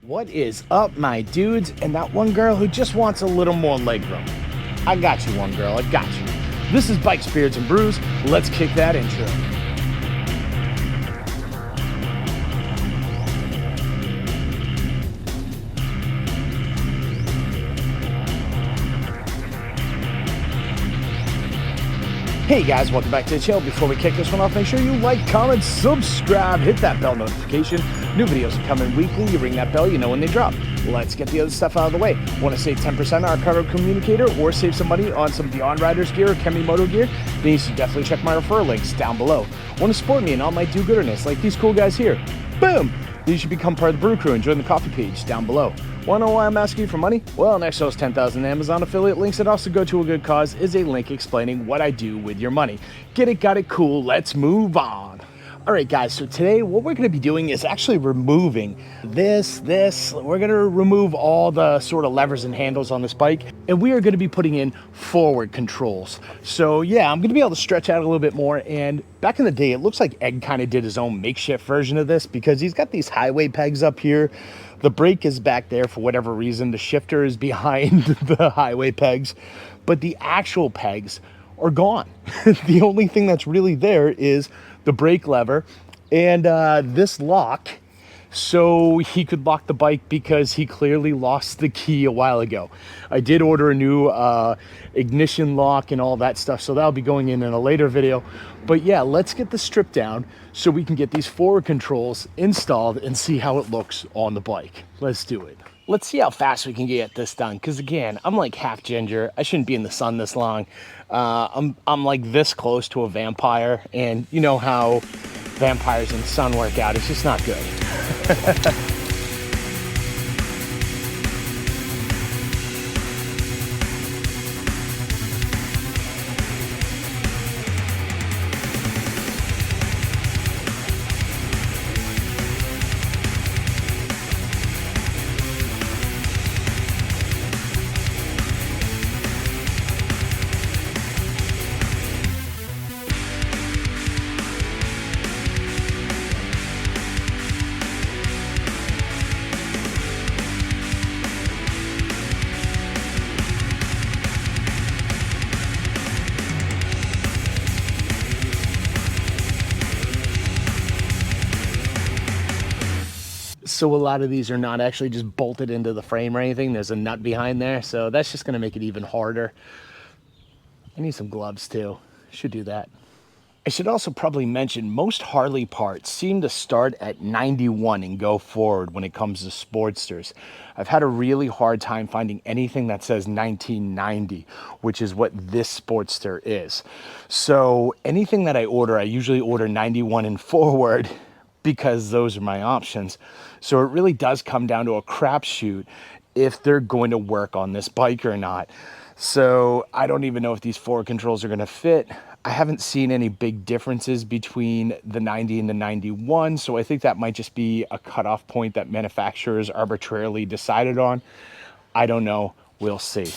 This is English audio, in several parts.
What is up, my dudes, and that one girl who just wants a little more leg room? I got you, one girl, I got you. This is Bikes, Beards, and Brews. Let's kick that intro. Hey guys, welcome back to the channel. Before we kick this one off, make sure you like, comment, subscribe, hit that bell notification. New videos are coming weekly. You ring that bell, you know when they drop. Let's get the other stuff out of the way. Want to save 10% on our Krew communicator or save some money on some Beyond Riders gear or Kemimoto gear? Then you should definitely check my referral links down below. Want to support me and all my do-gooderness like these cool guys here? Boom! Then you should become part of the Brew Crew and join the coffee page down below. Want to know why I'm asking you for money? Well, next to those 10,000 Amazon affiliate links that also go to a good cause is a link explaining what I do with your money. Get it, got it, cool, let's move on. All right, guys, so today what we're gonna be doing is actually removing this. We're gonna remove all the sort of levers and handles on this bike, and we are gonna be putting in forward controls. So yeah, I'm gonna be able to stretch out a little bit more, and back in the day, it looks like Ed kind of did his own makeshift version of this because he's got these highway pegs up here. The brake is back there for whatever reason. The shifter is behind the highway pegs, but the actual pegs are gone. The only thing that's really there is the brake lever and this lock, so he could lock the bike because he clearly lost the key a while ago. I did order a new ignition lock and all that stuff, so that'll be going in a later video. But yeah, let's get the strip down so we can get these forward controls installed and see how it looks on the bike. Let's do it. Let's see how fast we can get this done, because again, I'm like half ginger. I shouldn't be in the sun this long. I'm like this close to a vampire, and you know how vampires in the sun work out. It's just not good. So a lot of these are not actually just bolted into the frame or anything. There's a nut behind there, so that's just gonna make it even harder. I need some gloves too. Should do that. I should also probably mention most Harley parts seem to start at 91 and go forward when it comes to Sportsters. I've had a really hard time finding anything that says 1990, which is what this Sportster is. So anything that I order, I usually order 91 and forward because those are my options. So it really does come down to a crapshoot if they're going to work on this bike or not. So I don't even know if these forward controls are going to fit. I haven't seen any big differences between the 90 and the 91, so I think that might just be a cutoff point that manufacturers arbitrarily decided on. I don't know. We'll see.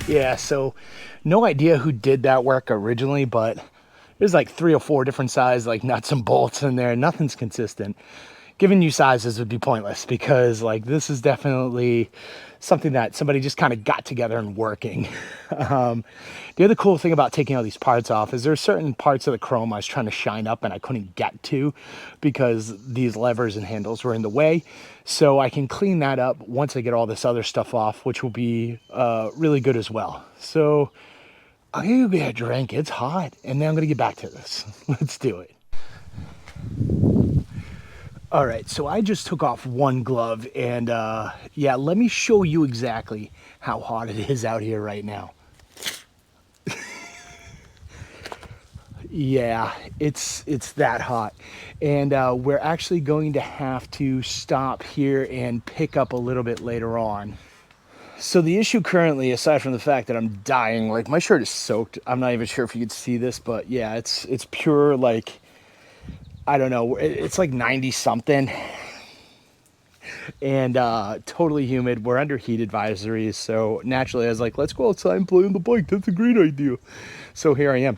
Yeah, so no idea who did that work originally, but there's like 3 or 4 different sizes, like nuts and bolts in there. Nothing's consistent. Giving you sizes would be pointless because like this is definitely something that somebody just kind of got together and working. The other cool thing about taking all these parts off is there are certain parts of the chrome I was trying to shine up and I couldn't get to because these levers and handles were in the way. So I can clean that up once I get all this other stuff off, which will be really good as well. So I'm gonna get a drink. It's hot, and then I'm gonna get back to this. Let's do it. All right, so I just took off one glove, and yeah, let me show you exactly how hot it is out here right now. Yeah, it's that hot. And we're actually going to have to stop here and pick up a little bit later on. So the issue currently, aside from the fact that I'm dying, like my shirt is soaked. I'm not even sure if you could see this, but yeah, it's pure, like, I don't know, it's like 90 something and totally humid. We're under heat advisories, so naturally I was like, let's go outside and play on the bike. That's a great idea. So here I am.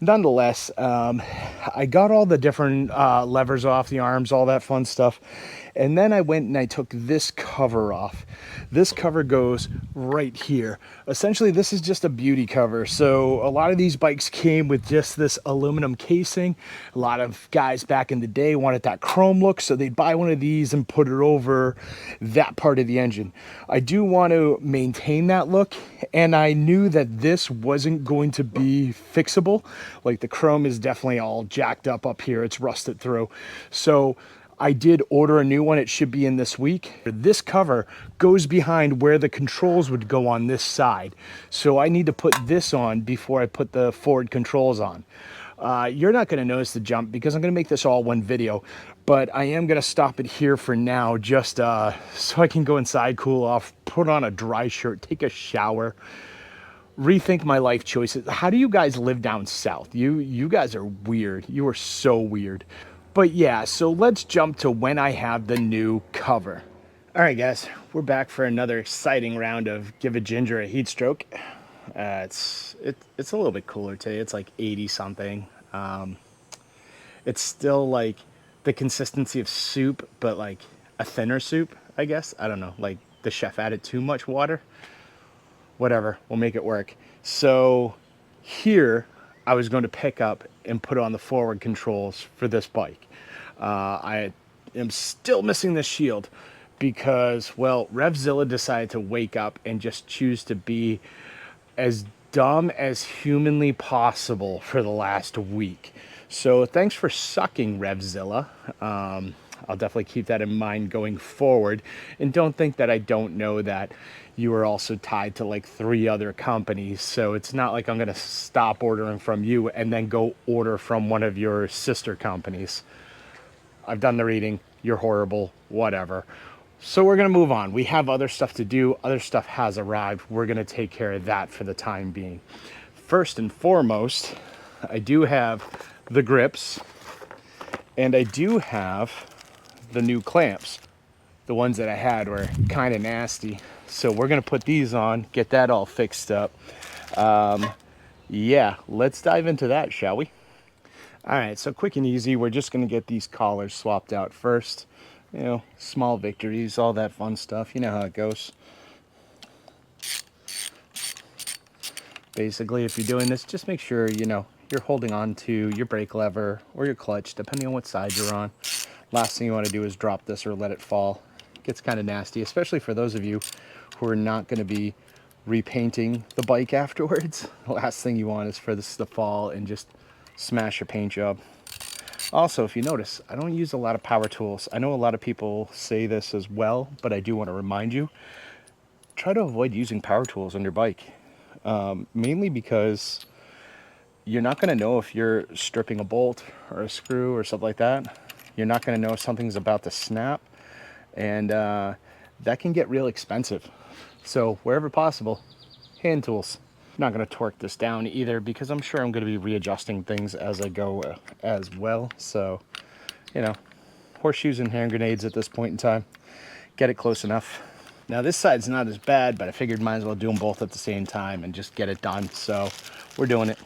Nonetheless, I got all the different levers off the arms, all that fun stuff. And then I went and I took this cover off. This cover goes right here. Essentially, this is just a beauty cover. So a lot of these bikes came with just this aluminum casing. A lot of guys back in the day wanted that chrome look, so they'd buy one of these and put it over that part of the engine. I do want to maintain that look, and I knew that this wasn't going to be fixable. Like the chrome is definitely all jacked up here. It's rusted through. So I did order a new one. It should be in this week. This cover goes behind where the controls would go on this side. So I need to put this on before I put the forward controls on. You're not going to notice the jump because I'm going to make this all one video, but I am going to stop it here for now just so I can go inside, cool off, put on a dry shirt, take a shower, rethink my life choices. How do you guys live down south? You guys are weird. You are so weird. But yeah, so let's jump to when I have the new cover. All right, guys, we're back for another exciting round of Give a Ginger a Heat Stroke. It's a little bit cooler today. It's like 80 something. It's still like the consistency of soup, but like a thinner soup, I guess. I don't know, like the chef added too much water. Whatever, we'll make it work. So here I was going to pick up and put on the forward controls for this bike. I am still missing the shield because, well, Revzilla decided to wake up and just choose to be as dumb as humanly possible for the last week. So thanks for sucking, Revzilla. I'll definitely keep that in mind going forward. And don't think that I don't know that you are also tied to like 3 other companies. So it's not like I'm going to stop ordering from you and then go order from one of your sister companies. I've done the reading. You're horrible. Whatever. So we're going to move on. We have other stuff to do. Other stuff has arrived. We're going to take care of that for the time being. First and foremost, I do have the grips and I do have the new clamps. The ones that I had were kind of nasty. So we're going to put these on, get that all fixed up. Yeah, let's dive into that, shall we? All right, so quick and easy, we're just going to get these collars swapped out first. You know, small victories, all that fun stuff. You know how it goes. Basically, if you're doing this, just make sure, you know, you're holding on to your brake lever or your clutch, depending on what side you're on. Last thing you want to do is drop this or let it fall. It gets kind of nasty, especially for those of you who are not going to be repainting the bike afterwards. The last thing you want is for this to fall and just smash your paint job. Also, if you notice, I don't use a lot of power tools. I know a lot of people say this as well, but I do want to remind you, try to avoid using power tools on your bike. Mainly because you're not going to know if you're stripping a bolt or a screw or something like that. You're not going to know if something's about to snap, and that can get real expensive. So wherever possible, hand tools. I'm not going to torque this down either because I'm sure I'm going to be readjusting things as I go as well. So, you know, horseshoes and hand grenades at this point in time. Get it close enough. Now this side's not as bad, but I figured might as well do them both at the same time and just get it done. So we're doing it.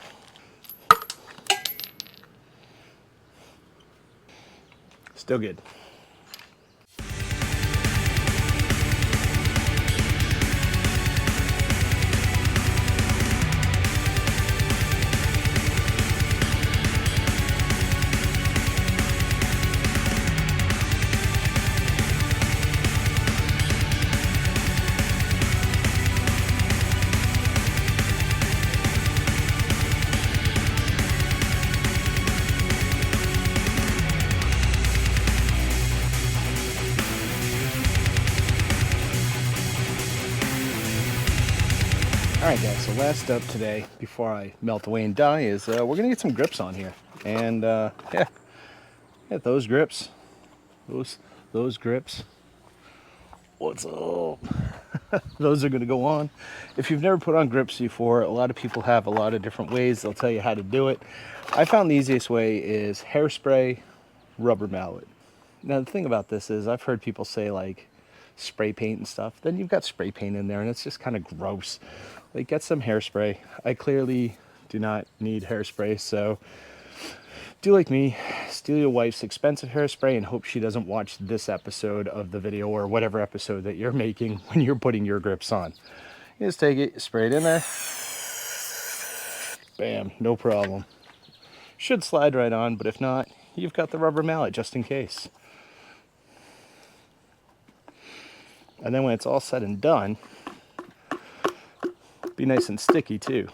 Still good. Alright guys, so last up today, before I melt away and die, is we're going to get some grips on here. And yeah, those grips. Those grips. What's up? Those are going to go on. If you've never put on grips before, a lot of people have a lot of different ways. They'll tell you how to do it. I found the easiest way is hairspray, rubber mallet. Now the thing about this is I've heard people say like spray paint and stuff. Then you've got spray paint in there and it's just kind of gross. Like, get some hairspray. I clearly do not need hairspray, so do like me, steal your wife's expensive hairspray and hope she doesn't watch this episode of the video or whatever episode that you're making when you're putting your grips on. You just take it, spray it in there. Bam, no problem. Should slide right on, but if not, you've got the rubber mallet just in case. And then when it's all said and done, be nice and sticky too.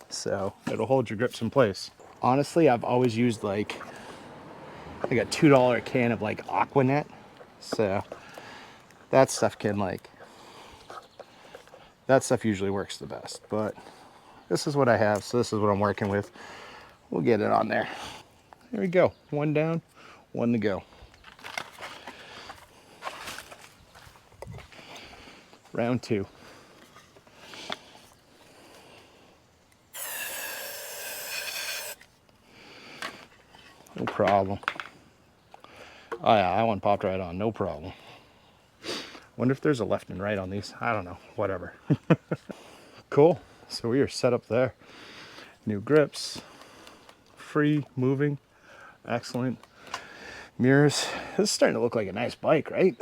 So it'll hold your grips in place. Honestly, I've always used like a $2 can of like Aquanet. So that stuff that stuff usually works the best. But this is what I have, so this is what I'm working with. We'll get it on there. There we go. One down, one to go. Round two. No problem. Oh yeah, that one popped right on, no problem. Wonder if there's a left and right on these. I don't know, whatever. Cool, so we are set up there. New grips, free, moving, excellent. Mirrors, this is starting to look like a nice bike, right?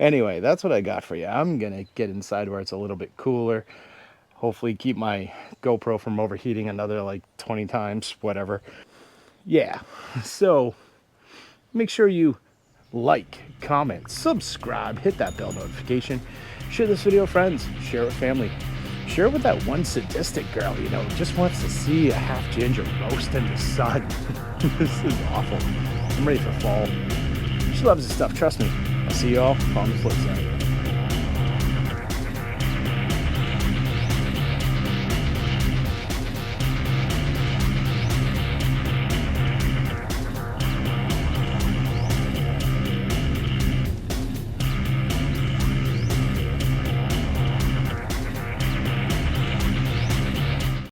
Anyway, that's what I got for you. I'm gonna get inside where it's a little bit cooler. Hopefully keep my GoPro from overheating another like 20 times, whatever. Yeah, so make sure you like, comment, subscribe, hit that bell notification, share this video with friends, share it with family, share it with that one sadistic girl, you know, just wants to see a half ginger roast in the sun. This is awful. I'm ready for fall. She loves this stuff, trust me. I'll see you all on the flip side.